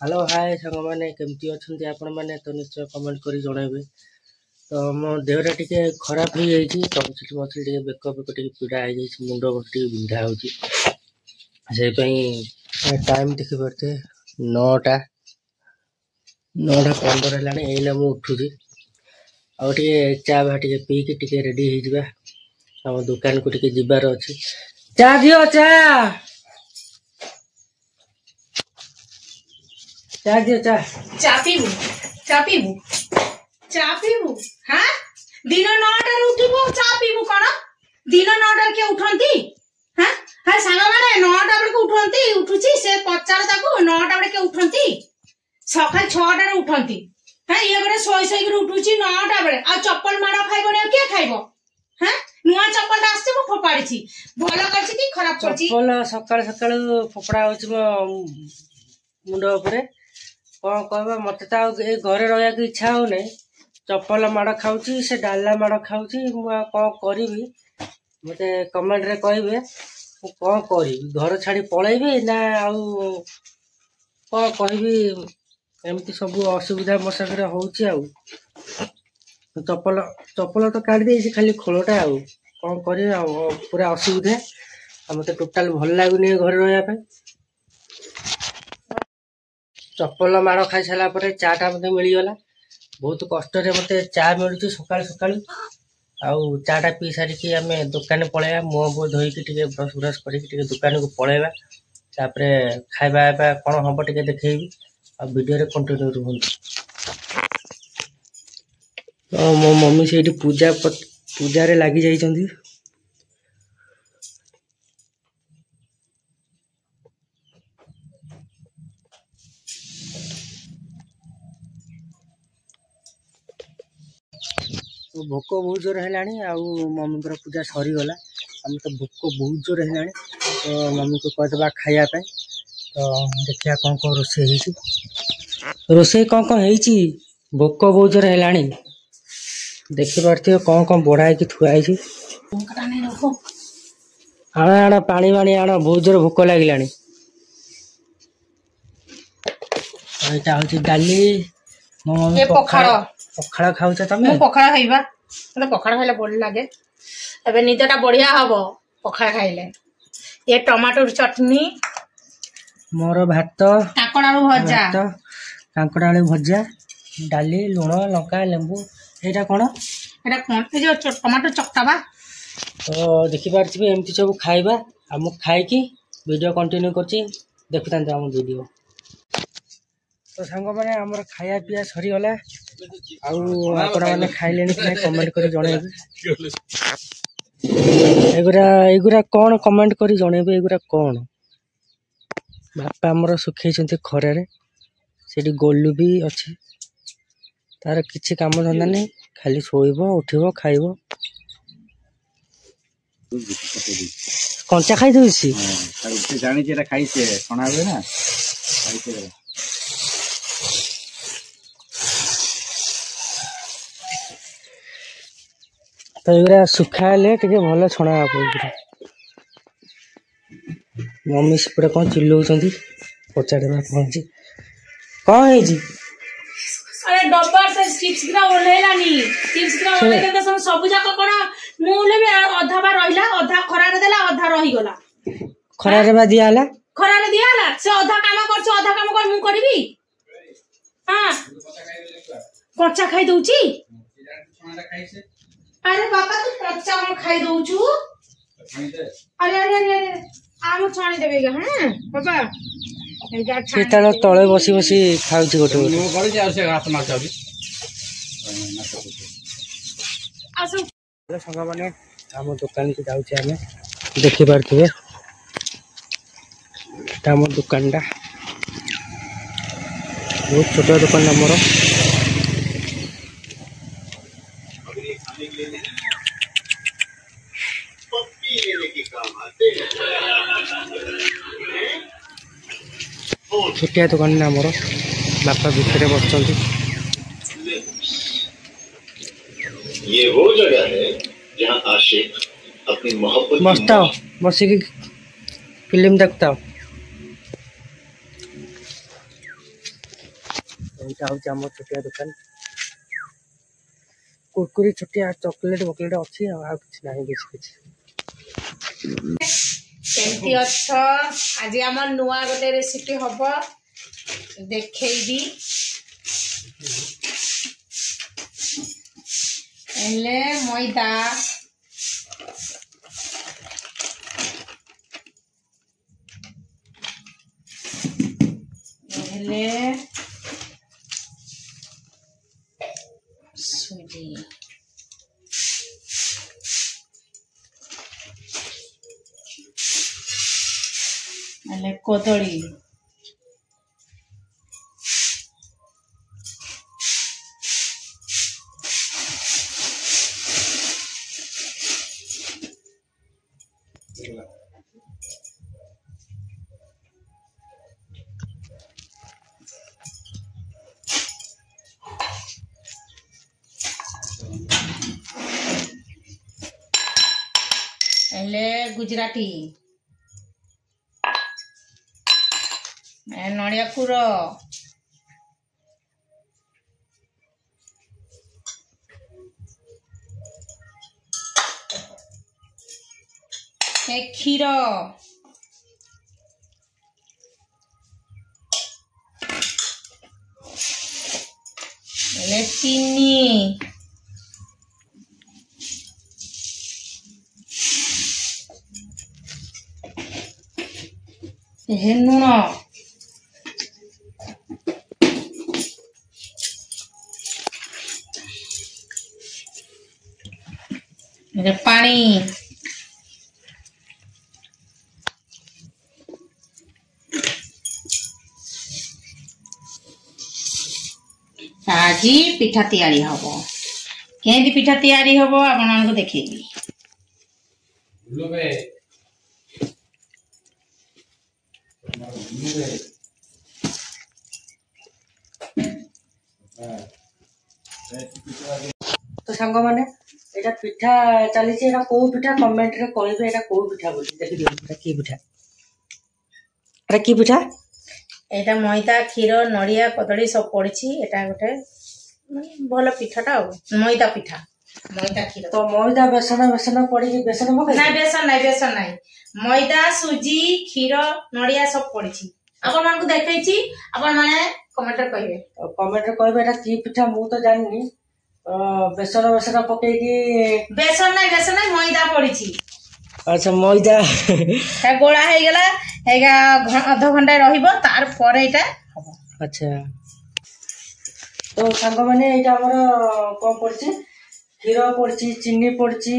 Hello hi सांग मैंने केमती अच्छा आपण मैंने तो निश्चय कमेंट कर जनइबे। तो मो देहटा टी खराब हो जाए टनसिल मसिल टे बेक बेक टे पीड़ा हो जाए मुंड टे बिंधा हो टाइम देखी पारे 9टा 9:15 है मु उठुची आउ टे चा भा टे पीकी टे रेडी हो आम दुकान को टे जीवार अच्छी। चा दियो चा चा दियो चा चा पीबू चा पीबू चा पीबू हाँ दिन 9टार उठिबू चा पीबू कौन दिन 9टार के उठंती हाँ हाँ सांग माने 9टा बेले को उठंती उठुची से पचार ताको 9टा बेले के उठंती सकाल 6टार उठंती हाँ ये गोटे सोई सोई कर उठुची 9टा बेले आ चप्पल माड़ खाइबो ने के खाइबो हाँ नुआ चप्पल आछे मु फोपाड़ीची भलो करछि कि खराब करछि चप्पल सकाळ सकाळ फोपड़ा होछि मो मुंड उपरे कौन कहबा मत तो ए घरे रहा इच्छा हो नहीं चप्पल माड़ खाऊची से डाला माड़ खाऊची कौन करी मत कमेंट रे कहे कौन करी घर छाड़ी पलैबी ना आउ कौन कहबी एमती सब असुविधा मो सागर होची आउ चप्पल चप्पल तो काट दे खाली खोलटा आउ कौन कर पूरा असुविधा मत टोटाल भल लगुनि घर रहा चप्पल माड़ खाई सारा पर चाटा मत मिलगला बहुत कष्ट मत चा मिलूँ सका सका आउ चाटा पी सारिकी आम दुकान पलैया मुह बुह धोईकी ब्रश ब्रश कर दुकान को पलैया तापर खाଇବା कौन हम टे देखी आ वीडियो कंटिन्यू रुहतु। तो मो मम्मी से पूजा लगी जाइछंती तो भोक बहुत जोर है मम्मी पूजा सरीगला आम तो भोक बहुत जोर है तो मम्मी को कहदेवा खायापे तो देखिया कौन कौन रोसे कौन कौन है भोक बहुत जोर है देखी पार्थ कौन कौन बढ़ाई थुआई आण आण पानी वाणी आण बहुत जोर भोक लगिला यहाँ हूँ डाली मो मम्मी पखाड़ खाऊच तमें पखाड़ खाइबा मते पखाड़ खाइले बढ़िया लागे एबे निदटा बढ़िया हबो पखाड़ खाइले ये टमाटो चटनी मोर भात कांकड़ आलू भजा कांकड़ आलू भजा डाली लुण लंका लेंबू एटा कोन एटा कोन ए जो टमाटो चक्टा बा तो देखि पारथिबे एमती सब खाइबा हम खाइकी वीडियो कंटिन्यू करछि देखुतांते हम वीडियो। तो सांग माने हमर खाया पिया सरी गला आउ आपण माने खाइले कि कमेंट करी जणेबे एगुरा कौन कमेंट करी जणेबे एगुरा कौन बापा हमर सुखै छथि खरे रे सेठी गोलू भी अछि तार किछि काम धंदा नहीं खाली सोइबो उठिबो खाइबो कंचा खाई दोसी जानी जेरा खाई से कोना होवे ना खाई से तो एगुरा सुखाले टिके भल छणा आप मम्मी सेपटे कौन चिल्लाउछंती पचाड़े कौन है अरे डब्बा से चिप्स ग्रा ओलेलानी चिप्स ग्रा ओलेला त सब जाक कोन मुले भी आधा बा रहिला आधा खरा रे देला आधा रही गला खरा रे बा दियाला से आधा काम करछ आधा काम कर मु करबी हां कच्चा खाई दउची अरे बाबा तू कच्चा हम खाई दउचू अरे अरे अरे आम छाणी देबे ग हां बाबा से तले बसी बसी खाऊछ गोटे संग मैंने आम दुकान को जाऊे आम देखी पारे आम दुकान टा बहुत छोट दुकान आमर छोटिया दुकान आमर बापा भितर बस ये वो जगह है जहाँ आशिक अपनी मोहब्बत बसता हो बसिक फिल्म देखता हो ଏଇଟା ହଉଛି ଆମ ଛୋଟିଆ ଦୋକାନ। କୁରକୁରି ଛୋଟିଆ ଚକୋଲେଟ ବକଲେଟ ଅଛି ଆଉ କିଛି ନାହିଁ ବେଶୀ କିଛି। କେମିତି ଅଛ? ଆଜି ଆମର ନୂଆ ଗୋଟେ ରେସିପି ହବ, ଦେଖେଇବି। ହେଲେ ମଇଦା, ହେଲେ ସୁଜି, ହେଲେ କଦଳୀ, ହେଲେ ଗୁଜରାତି, ନଡ଼ିଆ କୁର, କ୍ଷୀର, ହେଲେ ଚିନି, हे लुण, पानी, आज पिठा तैयारी हम केंदी पिठा तैयारी हम आपको देखेबी। तो सांग माने एटा पिठा चली को पिठा कमेंट रे कहबे एटा को पिठा बोली देखि दियो एटा की पिठा एटा की पिठा एटा मैदा क्षीर नड़िया कदली सब पड़ी एटा गोटे भल पिठाटा मैदा पिठा मैदा क्षीर तो मैदा बेसन बेसन पड़ी बेसन मगे ना बेसन नहीं मैदा सुजी क्षीर नड़िया सब पड़ी आपण मानकु देखैछि आपण माने कमेंट रे कहबे एटा की पिठा मु तो जाननी बेसन बेसन पके की बेसन नहीं मैदा पड़ी। अच्छा मैदा गोला हे गेला हेगा आधा घंटा रहिबो तार परे एटा हबो। अच्छा तो सांग माने एटा हमर कोन पड़छि क्षीर पड़छि चीनी पड़छि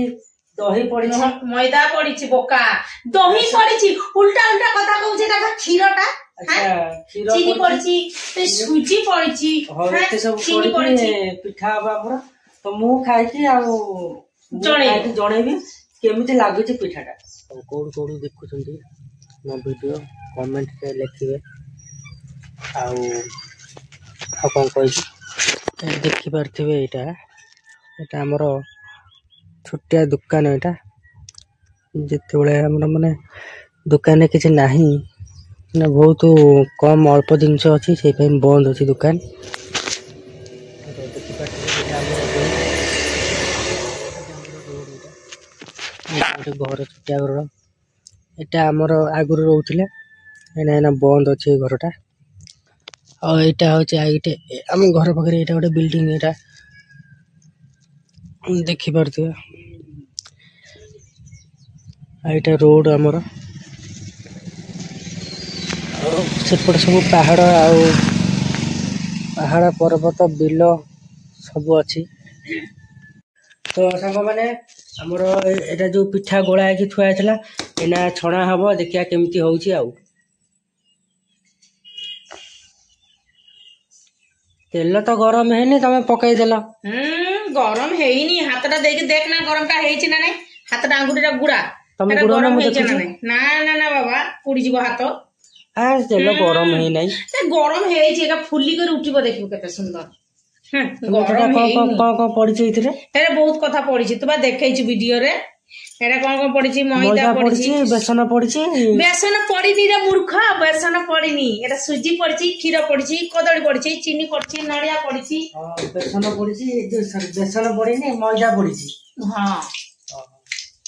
दही पड़छि मैदा पड़छि बोका दही पड़छि उल्टा उल्टा कथा कहू जेटा क्षीरटा अच्छा क्षीर चीनी पड़छि ते सुजी पड़छि होते सब पड़छि पिठा बा हमर तो मु खाइ छी आ जणेबी केमिति लागुछि पिठाटा कोड कोड देखुछंती मो वीडियो कमेंट रे लिखिबे आ कोन कहै देखि पारथिबे एटा हमर छोटिया दुकान एटा जेते बेले हमर माने दुकान किछि नाही ना बहुत कम अल्प जिनस अच्छी से बंद अच्छी दुकान घर छोटिया घर एटा आमर आगुरी रोले एना बंद अच्छे घरटा और यहाँ हूँ आम घर पाखे यहाँ गोटे बिल्डिंग यहाँ देखिपे यहाँ रोड आमर सेपट सब पहाड़ पहाड़ पर्वत बिल सब अच्छी तो सांग मैंने आमर एटा जो पिठा गोला है थुआ था एना छणा हम देखिया केमती होउची आउ तेल तो गरम है तमें पकई देल गरम है हाथटा देख देखना गरमटा है ना नहीं हाथटा अंगुठीटा गुड़ा तमें गरम है ना ना ना बाबा पुड़ी जीव हाथ तेल गरम है नहीं गरम है फुली कर उठिब देखिबो केते सुंदर गरम कौन पड़ी बहुत कथा पड़ी तू देखी वीडियो रे एटा कौन पड़ी मैदा मैदा पड़ी पड़िछि बेसन पड़िछि बेसन पड़ी रे मूर्ख बेसन पड़ी एटा सुजी पड़ी क्षीर पड़ी कदली पड़ी चीनी पड़ी नड़िया पड़ी बेसन पड़िछि बेसन पड़िनि मैदा पड़िछि हाँ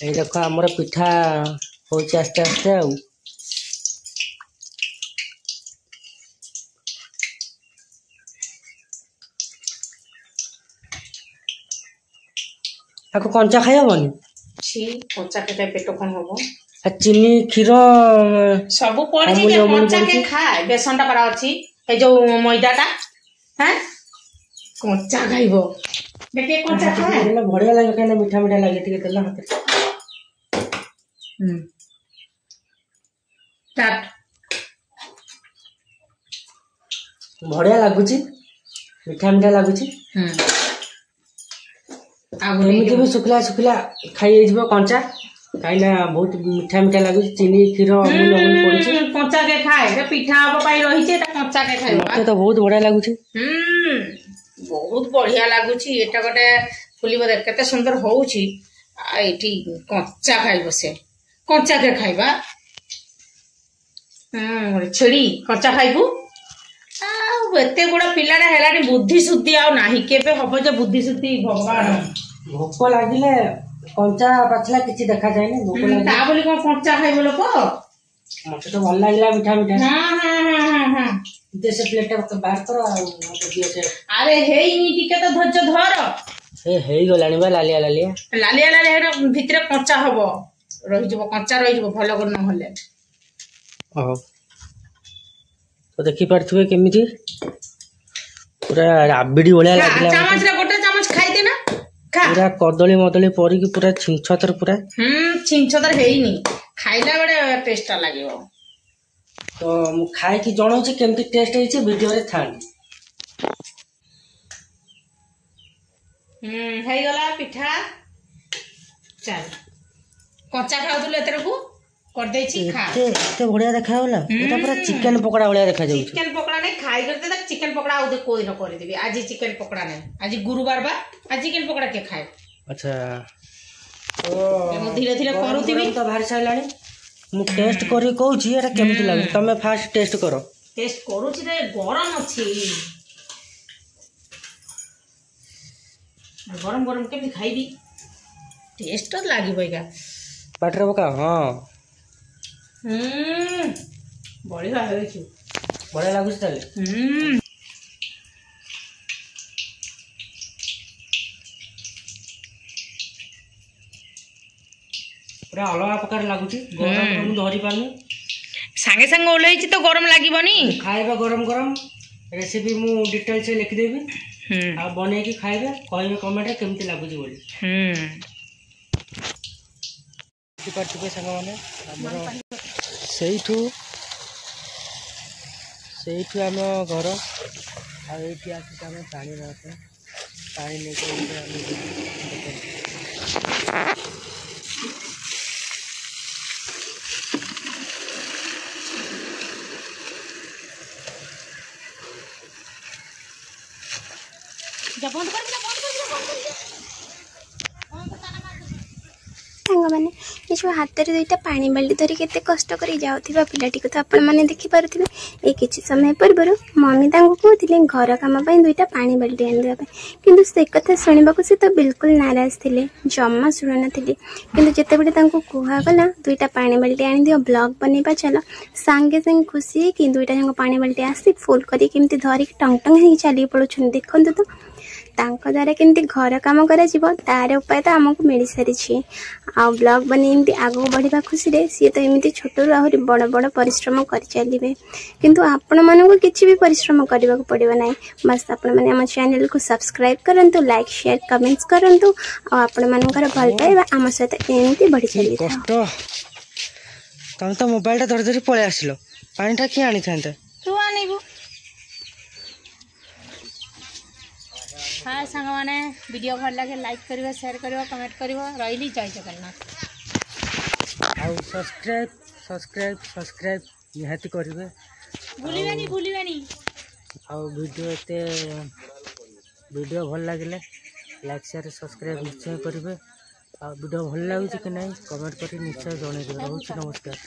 এই দেখো আমার পিঠা হচ্ছে আস্তে আস্তে আউ তাকে কঞ্চা খাই হবনি ছি কঞ্চা কেটে পেট কোন হবো আর চিনি ক্ষীর सब पड़ी जे कच्चा के खाए बेसन टा करा अछि ए जो मैदा टा हैं कच्चा खाइबो देखे कच्चा खाए बढ़िया लगे कहीं मीठा मीठा लगे टिके देला हाथ स्टार्ट बढ़िया लागुची मीठा मीठा लागुची एमती भी शुखला शुखला खाई जाइबो कंचा खाइला बहुत मीठा मीठा लागुची चीनी क्षीर अमूल अमूल पड़ुची कच्चा के खाए रे पिठा अब पाई रही छे त कच्चा के खाइबो मते तो बहुत बढ़िया लागुची बहुत बढ़िया लागुची एटा गोटे फुलिबो देख केते सुंदर होउची आ एठी कच्चा खाइबो से कच्चा के खाइबा छेड़ी कच्चा खाइबू एते गुड़ा पिलाटा हेलानी बुद्धि शुद्धि आ नाही केबे हबो जे बुद्धि शुद्धि भगवान भोक लागिले कंचा पाचला किछि देखा जाय नै भोक लागिले ता बोली कोन कच्चा खाइबो लोक मते तो भल लागला मीठा मीठा हां जैसे प्लेट बाहर करो दिए अरे हे टिके तो धैर्य धर हे गलानी बा लालिया लालिया लालिया लालिया भितरे कच्चा हबो रहि जबो कच्चा रहि जबो भलो कर न होले तो देखि पारथुबे केमिति पूरा राबिडी ओळ्या लागला चामच रे गोटे चामच खाइ दे ना खा पूरा कदली मदली परी की पूरा छिंछतर पूरा छिंछतर हेइनी खाइला बडे टेस्ट लागिवो तो मु खाइ की जणौ छी केमिति टेस्ट हेछि वीडियो रे थान हे गला पिठा चल कच्चा खाउतले एतरकू कर दे छी खा एते बढ़िया देखा होला एटा पूरा चिकन पकोड़ा वाला देखा जाउ चिकन पकोड़ा नै खाइ करते त चिकन पकोड़ा आउ दे कोइ न कर देबी आज चिकन पकोड़ा नै आज गुरुवार बा आज चिकन पकोड़ा के खाए अच्छा ओ मु धीरे धीरे करूथिबी तो भारी साइलानी मु टेस्ट करी कहू छी एटा केमिति लागु तमे फास्ट टेस्ट करो टेस्ट करू छी रे गरम अछि गरम गरम के भी खाइबी टेस्ट तो लागी बइगा पाटरे बका हां बढ़िया है छु बढ़िया लागु ताले पूरा अलग प्रकार लागु छी गरम मु धरि पानी संगे संगे ओलै छी तो गरम लागिबनी खाइबा गरम गरम रेसिपी मु डिटेल से लिख देबी आ बने की खाइबे कहबे कमेंट रे केमति लागु छी बोली पार्टी संग माने हमर सेठू आम घर आठी आम पानी रखे पानी लेके मैंने ये जो हाथ में दुईटा पानी बाल्टी धरिक केते कष्ट कर जाऊा पिलाटी को तो आपण मैंने देखिपे ये किसी समय पूर्व मम्मी कहते घर कम दुईटा पानी बाल्टी आने किंतु से कथा शुणा से तो बिल्कुल नाराज थे जमा शुणु नी कि जितेबले कहगला दुईटा पानी बाल्टी आनी दियो ब्लॉग बनवा चल सांगे सांगे खुशी कि दुईटा जंग पानी बाल्टी आसी फुल करके धरिक टंग टंग हो चली पड़ुन देखु तो द्वारा केमती घर कम कर तार उपाय तो आमको मिल सारी आ ब्लॉग बने आगू बढ़ा खुशी सी तो एमती छोट आहरी बड़ बड़ परिश्रम कर चलिए किंतु आपण मानक किसी भी परिश्रम करने को पड़ो ना बस आपण मैंने आम चैनल को सब्सक्राइब करूँ लाइक शेयर कमेंट्स करूँ आपण मानकर भल पाइबा आम सहित एमती बढ़ी चली तुम तो मोबाइल धरी धरी पलि आसिल पानीटा किए आनी था तू आनिबू हाँ सांग मैंने वीडियो भल लगे लाइक करियो शेयर करियो कमेंट करियो रही जय जगन्नाथ आउ सब्सक्राइब निहाती करिवे भूलिबानी आउ वीडियो भल लगे लाइक शेयर सब्सक्राइब निश्चय करिवे वीडियो भल लगे कि नहीं कमेंट कर निश्चय जनइदेवे। रोच नमस्कार।